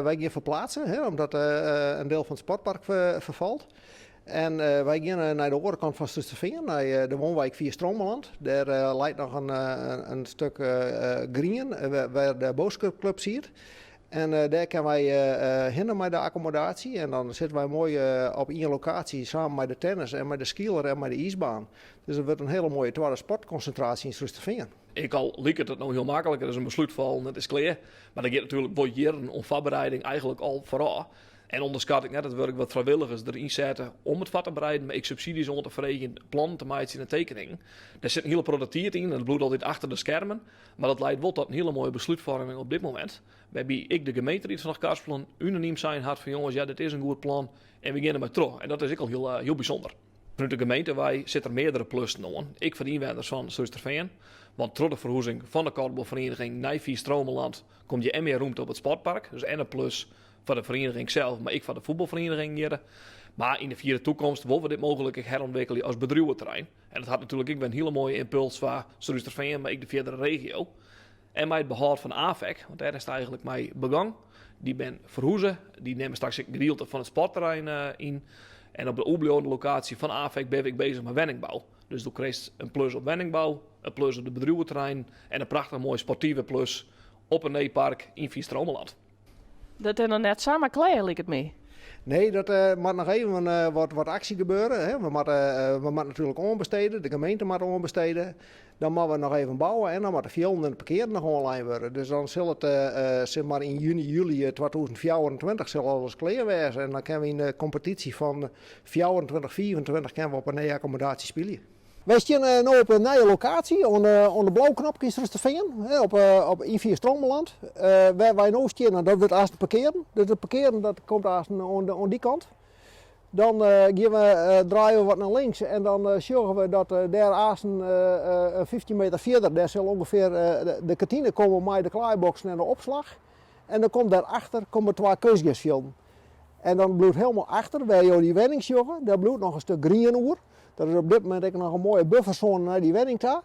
Wij gaan verplaatsen, hè, omdat een deel van het sportpark vervalt. En wij gaan naar de overkant van Soesterveen, naar de woonwijk via Stromeland. Daar lijkt nog een stuk green, waar de boosclub zit. En daar kunnen wij heen met de accommodatie. En dan zitten wij mooi op één locatie samen met de tennis en met de skieler en met de ijsbaan. Dus het wordt een hele mooie tweede sportconcentratie in Soesterveen. Ik al liep het nou heel makkelijk, er is een besluit vallen, het is klaar. Maar dan gaat natuurlijk wel jaren om voorbereiding eigenlijk al vooral. En onderschat ik net het werk wat vrijwilligers erin zetten om het vat te bereiden, maar ik subsidies om te verregen, plannen te maken in de tekening. Daar zit een hele productief in, en dat bloedt altijd achter de schermen. Maar dat leidt wel tot een hele mooie besluitvorming op dit moment. Waarbij ik de gemeente die van het Karsplan unaniem zijn had van jongens, ja, dit is een goed plan en we gaan ermee terug. En dat is ook al heel bijzonder. Vanuit de gemeente wij zitten er meerdere plussen aan. Ik van de inwoners van Soesterveen. Want door de verhuizing van de korfbalvereniging naar Stromeland komt je en meer ruimte op het sportpark. Dus en een plus voor de vereniging zelf, maar ik voor de voetbalvereniging hier. Maar in de vierde toekomst willen we dit mogelijk herontwikkelen als bedrijventerrein. En dat had natuurlijk een hele mooie impuls van Soesterveen, maar ik de verdere regio. En met het behoud van AFEC, want daar is het eigenlijk mee begonnen. Die ben verhuizen, die nemen straks een gedeelte van het sportterrein in. En op de overblijvende locatie van AFEC ben ik bezig met wenningbouw. Dus je krijgt een plus op wenningbouw, een plus op de bedrijventerrein en een prachtig mooi sportieve plus op een neepark in Stromeland. Dat is nog net samen klaar, lijkt het mee. Nee, dat moet nog even wat actie gebeuren. Hè. We moeten natuurlijk onbesteden, de gemeente moet onbesteden. Dan moeten we nog even bouwen en dan moet de fjorden en de parkeren nog online worden. Dus dan zal het zeg maar in juni, juli 2024 zal alles klaar wezen. En dan kunnen we in de competitie van 24, 24 kunnen we op een nieuwe accommodatie spelen. Wij staan nu op een nieuwe locatie, aan de blauwknop in Soesterveen, op in Stromeland. Waar wij nu staan, dat wordt eerst parkeren. Dus het parkeren dat komt eerst aan die kant. Dan draaien we wat naar links en dan zorgen we dat daar eerst 15 meter verder, daar zal ongeveer de kantine komen met de klaarboxen en de opslag. En dan komt daarachter twee kunstgrasvelden. En dan bloedt helemaal achter, waar je die wenningsjoggen, daar bloedt nog een stuk green oer. Dat is op dit moment ook nog een mooie bufferzone naar die wenning toe.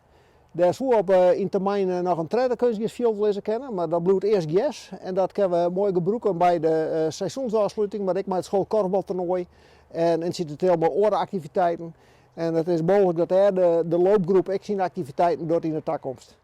Daar zou op in termijn nog een tweede kunstgrasveld leren kennen, maar dat bloedt eerst gras. En dat kunnen we mooi gebruiken bij de seizoensafsluiting, maar ik met het schoolkorfbaltoernooi. En incidenteel bij orenactiviteiten. En het is mogelijk dat de loopgroep ik zien activiteiten doet in de toekomst.